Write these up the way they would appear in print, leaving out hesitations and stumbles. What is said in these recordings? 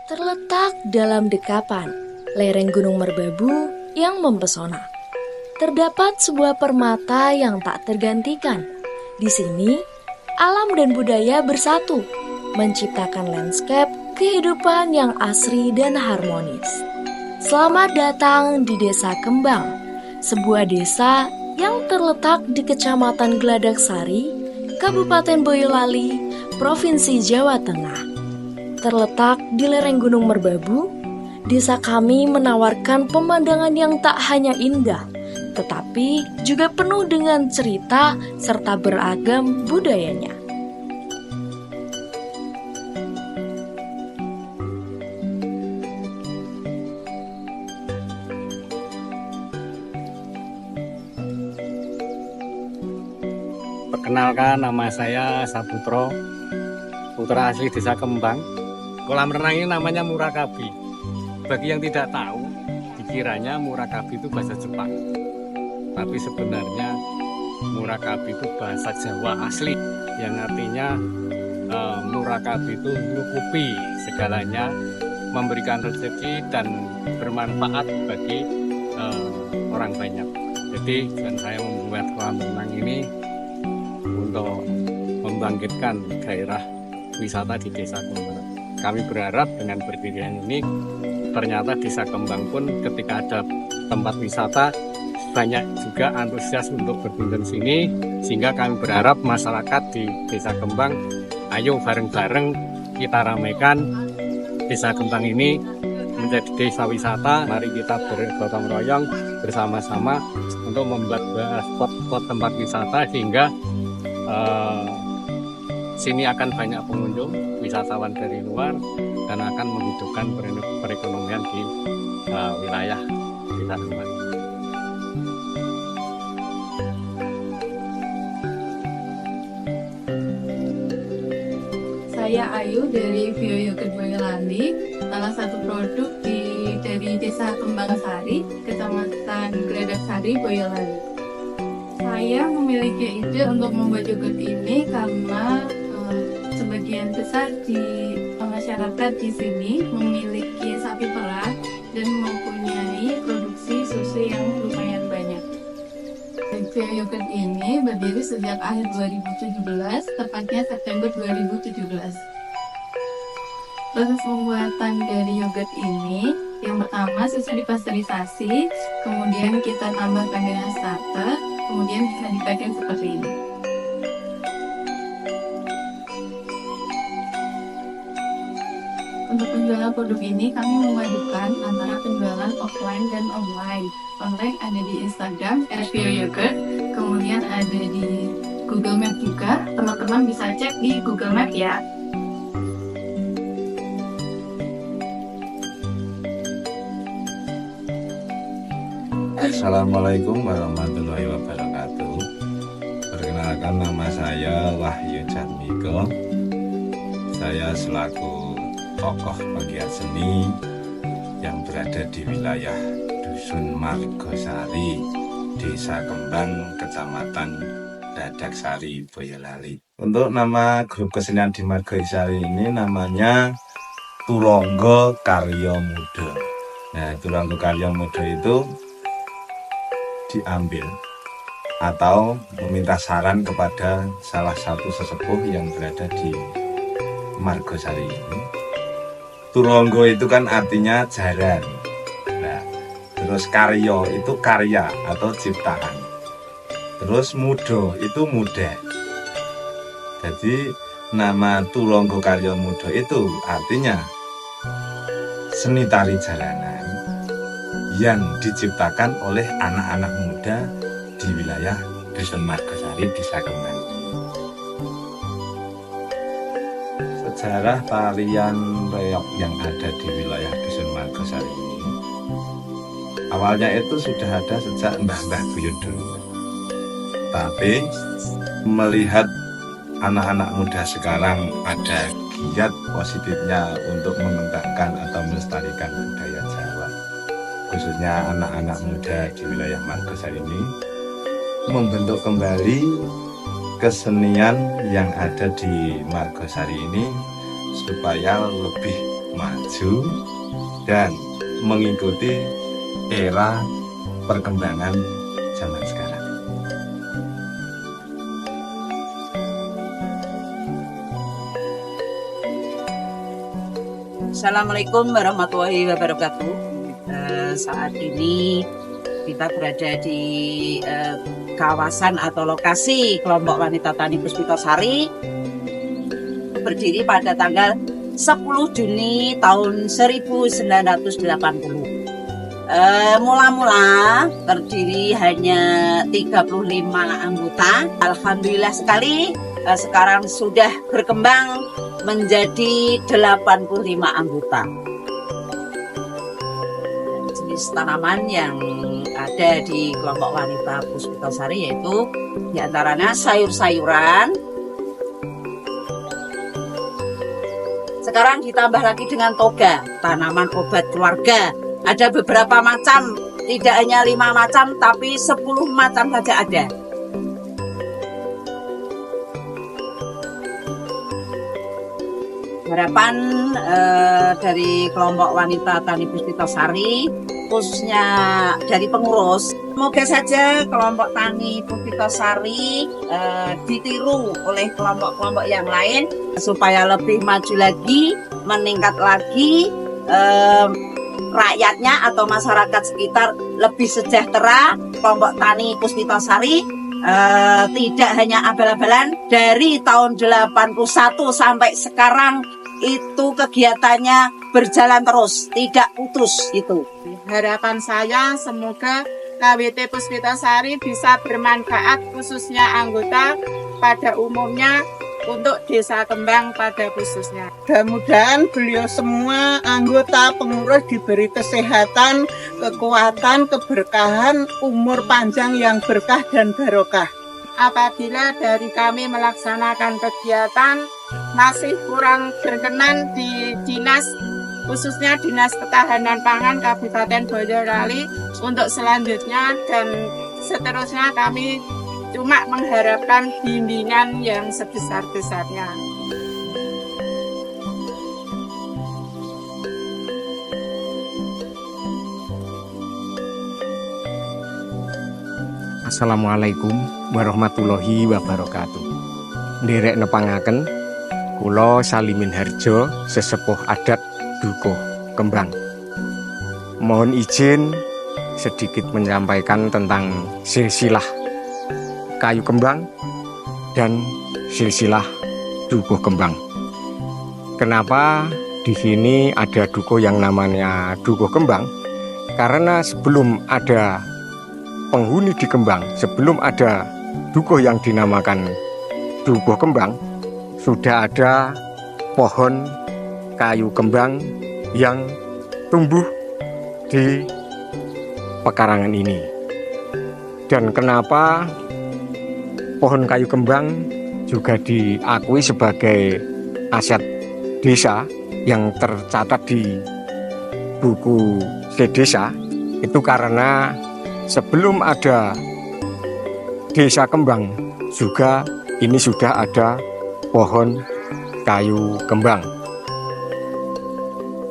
Terletak dalam dekapan lereng Gunung Merbabu yang mempesona, terdapat sebuah permata yang tak tergantikan. Di sini, alam dan budaya bersatu, menciptakan landscape kehidupan yang asri dan harmonis. Selamat datang di Desa Kembang, sebuah desa yang terletak di Kecamatan Gladaksari, Kabupaten Boyolali, Provinsi Jawa Tengah. Terletak di lereng Gunung Merbabu, desa kami menawarkan pemandangan yang tak hanya indah, tetapi juga penuh dengan cerita serta beragam budayanya. Perkenalkan, nama saya Saputro, putra asli Desa Kembang. Kolam renang ini namanya Murakabi. Bagi yang tidak tahu, dikiranya Murakabi itu bahasa Jepang. Tapi sebenarnya Murakabi itu bahasa Jawa asli, yang artinya Murakabi itu menyukupi segalanya, memberikan rezeki dan bermanfaat bagi orang banyak. Jadi saya membuat kolam renang ini untuk membangkitkan gairah wisata di Desa Kembang. Kami berharap dengan berdirinya ini, ternyata Desa Kembang pun ketika ada tempat wisata, banyak juga antusias untuk berkunjung sini, sehingga kami berharap masyarakat di Desa Kembang, ayo bareng-bareng kita ramaikan Desa Kembang ini menjadi desa wisata. Mari kita bergotong royong bersama-sama untuk membuat spot-spot tempat wisata, sehingga sini akan banyak pengunjung wisatawan dari luar dan akan menghidupkan perekonomian di wilayah Desa Kembang. Saya Ayu dari Bio Yogurt Boyolali, salah satu produk dari Desa Kembang Sari, Kecamatan Gladaksari, Boyolali. Saya memiliki ide untuk membuat yogurt ini karena sebagian besar di masyarakat di sini memiliki sapi perah dan mempunyai produksi susu yang lumayan banyak. Bio Yogurt ini berdiri sejak akhir 2017, tepatnya September 2017. Proses pembuatan dari yogurt ini, yang pertama susu dipasteurisasi, kemudian kita tambahkan dengan starter, kemudian bisa dipakai seperti ini. Untuk penjualan produk ini, kami memadukan antara penjualan offline dan online. Online ada di Instagram @bioyogurt, kemudian ada di Google Map juga. Teman-teman bisa cek di Google Map ya. Assalamualaikum warahmatullahi wabarakatuh. Perkenalkan, nama saya Wahyu Jatmiko. Saya selaku tokoh pegiat seni yang berada di wilayah Dusun Margosari, Desa Kembang, Kecamatan Gladaksari, Boyolali. Untuk nama grup kesenian di Margosari ini namanya Turangga Karya Muda. Nah, Turangga Karya Muda itu diambil atau meminta saran kepada salah satu sesepuh yang berada di Margosari ini. Turangga itu kan artinya jaran. Nah, terus karya itu karya atau ciptaan. Terus muda itu muda. Jadi nama Turangga Karya Muda itu artinya seni tari jalanan yang diciptakan oleh anak-anak muda di wilayah Dusun Margosari, Desa Kembang. Sejarah tarian reog yang ada di wilayah Dusun Margosari ini, awalnya itu sudah ada sejak mbah-mbah buyut dulu. Tapi melihat anak-anak muda sekarang ada giat positifnya untuk mengembangkan atau melestarikan budaya Jawa, khususnya anak-anak muda di wilayah Margosari ini, membentuk kembali kesenian yang ada di Margosari ini supaya lebih maju dan mengikuti era perkembangan zaman sekarang. Assalamualaikum warahmatullahi wabarakatuh. Saat ini kita berada di kawasan atau lokasi kelompok wanita tani Puspitasari, berdiri pada tanggal 10 Juni tahun 1980. Mula-mula terdiri hanya 35 anggota. Alhamdulillah sekali, sekarang sudah berkembang menjadi 85 anggota. Jenis tanaman yang ada di kelompok wanita Puspitasari yaitu diantaranya sayur-sayuran. Sekarang ditambah lagi dengan toga, tanaman obat keluarga. Ada beberapa macam, tidak hanya 5 macam, tapi 10 macam saja ada. Harapan dari kelompok wanita tani Puspitasari, khususnya dari pengurus, semoga saja kelompok tani Puspitasari ditiru oleh kelompok-kelompok yang lain supaya lebih maju lagi, meningkat lagi, rakyatnya atau masyarakat sekitar lebih sejahtera. Kelompok tani Puspitasari tidak hanya abal-abalan, dari tahun 81 sampai sekarang itu kegiatannya berjalan terus, tidak putus gitu. Harapan saya semoga KWT Puspitasari bisa bermanfaat khususnya anggota pada umumnya untuk Desa Kembang pada khususnya. Mudah-mudahan beliau semua anggota pengurus diberi kesehatan, kekuatan, keberkahan, umur panjang yang berkah dan barokah. Apabila dari kami melaksanakan kegiatan masih kurang berkenan di dinas, khususnya Dinas Ketahanan Pangan Kabupaten Boyolali, untuk selanjutnya dan seterusnya kami cuma mengharapkan bimbingan yang sebesar-besarnya. Assalamualaikum warahmatullahi wabarakatuh. Nderek nepangaken, kula Salimin Harjo, sesepuh adat Dukuh Kembang. Mohon izin sedikit menyampaikan tentang silsilah kayu kembang dan silsilah Dukuh Kembang. Kenapa di sini ada dukuh yang namanya Dukuh Kembang? Karena sebelum ada penghuni di Kembang, sebelum ada dukuh yang dinamakan Dukuh Kembang, sudah ada pohon kayu kembang yang tumbuh di pekarangan ini. Dan kenapa pohon kayu kembang juga diakui sebagai aset desa yang tercatat di buku Sedesa, itu karena sebelum ada Desa Kembang juga ini sudah ada pohon kayu kembang.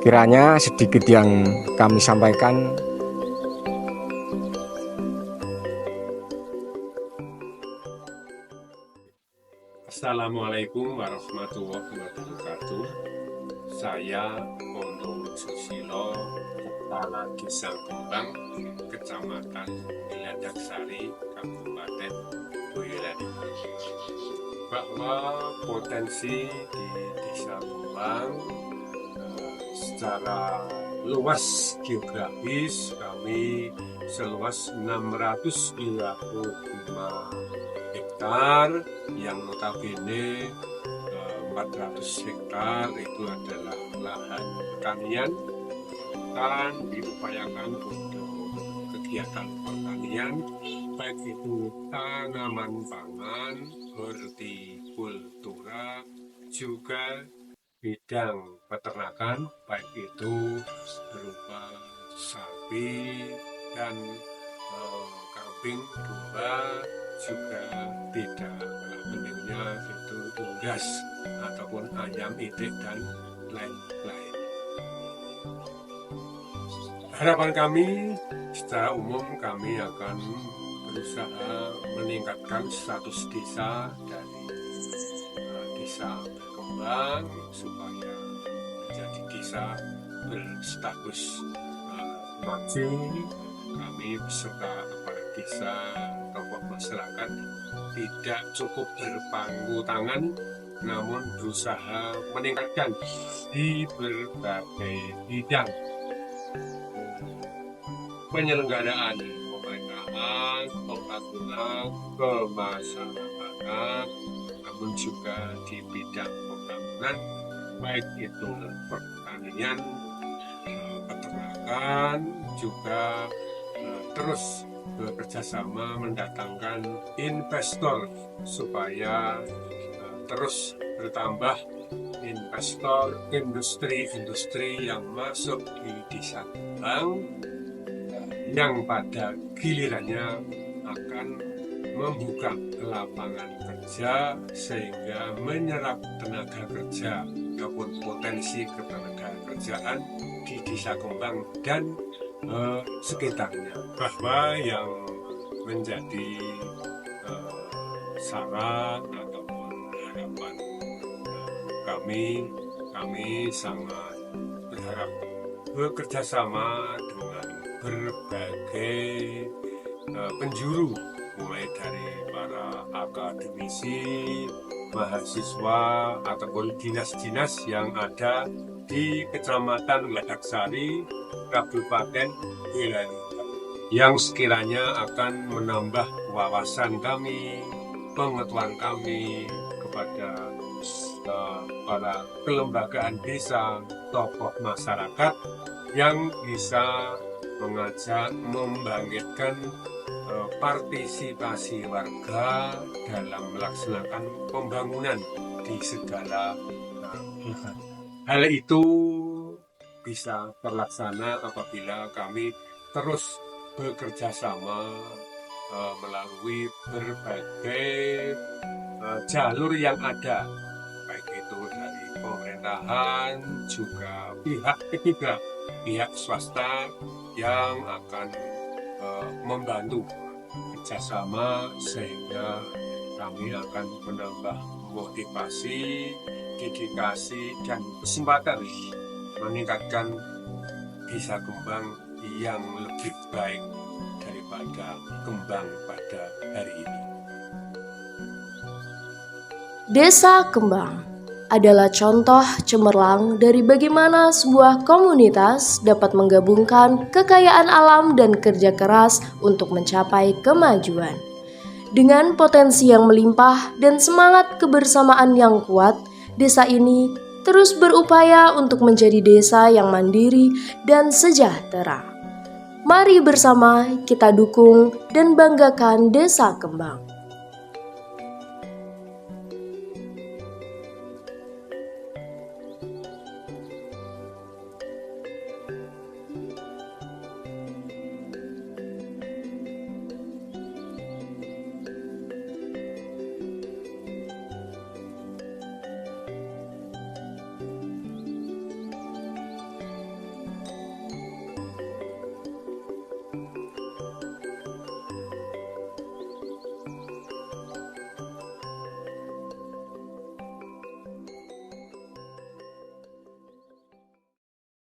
Kiranya sedikit yang kami sampaikan. Assalamualaikum warahmatullahi wabarakatuh. Saya Pondo Susilo, Kepala Desa Kembang, Kecamatan Iladaksari, Kabupaten Boyolali. Bahwa potensi di Desa Kembang secara luas geografis kami seluas 625 hektar, yang notabene 400 hektar itu adalah lahan pertanian dan diupayakan untuk kegiatan pertanian, baik itu tanaman pangan, hortikultura, juga bidang peternakan, baik itu berupa sapi dan kambing, domba, juga tidak menilainya itu unggas ataupun ayam itik dan lain-lain. Harapan kami secara umum kami akan berusaha meningkatkan status desa dari desa berkembang supaya menjadi desa berstatus maju. Kami beserta kepala desa, tokoh masyarakat tidak cukup berpangku tangan, namun berusaha meningkatkan di berbagai bidang penyelenggaraan pemerintahan, pembangunan, kemasyarakatan, namun juga di bidang pembangunan, baik itu pertanian, peternakan, juga terus bekerjasama mendatangkan investor supaya terus bertambah investor industri-industri yang masuk di desa Kembang, yang pada gilirannya akan membuka lapangan kerja sehingga menyerap tenaga kerja maupun potensi ketenaga kerjaan di desa Kembang dan sekitarnya. Bahwa yang menjadi saran ataupun harapan kami sangat berharap bekerjasama dengan berbagai penjuru, mulai dari para akademisi, mahasiswa, ataupun dinas-dinas yang ada di Kecamatan Gladaksari, Kabupaten Boyolali, yang sekiranya akan menambah wawasan kami, pengetahuan kami kepada para kelembagaan desa, tokoh masyarakat yang bisa mengajak membangkitkan partisipasi warga dalam melaksanakan pembangunan di segala hal itu bisa terlaksana apabila kami terus bekerja sama melalui berbagai jalur yang ada, baik itu dari pemerintahan, juga pihak ketiga, pihak swasta yang akan membantu kerjasama sehingga kami akan menambah motivasi, dedikasi, dan kesempatan meningkatkan desa Kembang yang lebih baik daripada Kembang pada hari ini. Desa Kembang adalah contoh cemerlang dari bagaimana sebuah komunitas dapat menggabungkan kekayaan alam dan kerja keras untuk mencapai kemajuan. Dengan potensi yang melimpah dan semangat kebersamaan yang kuat, desa ini terus berupaya untuk menjadi desa yang mandiri dan sejahtera. Mari bersama kita dukung dan banggakan Desa Kembang.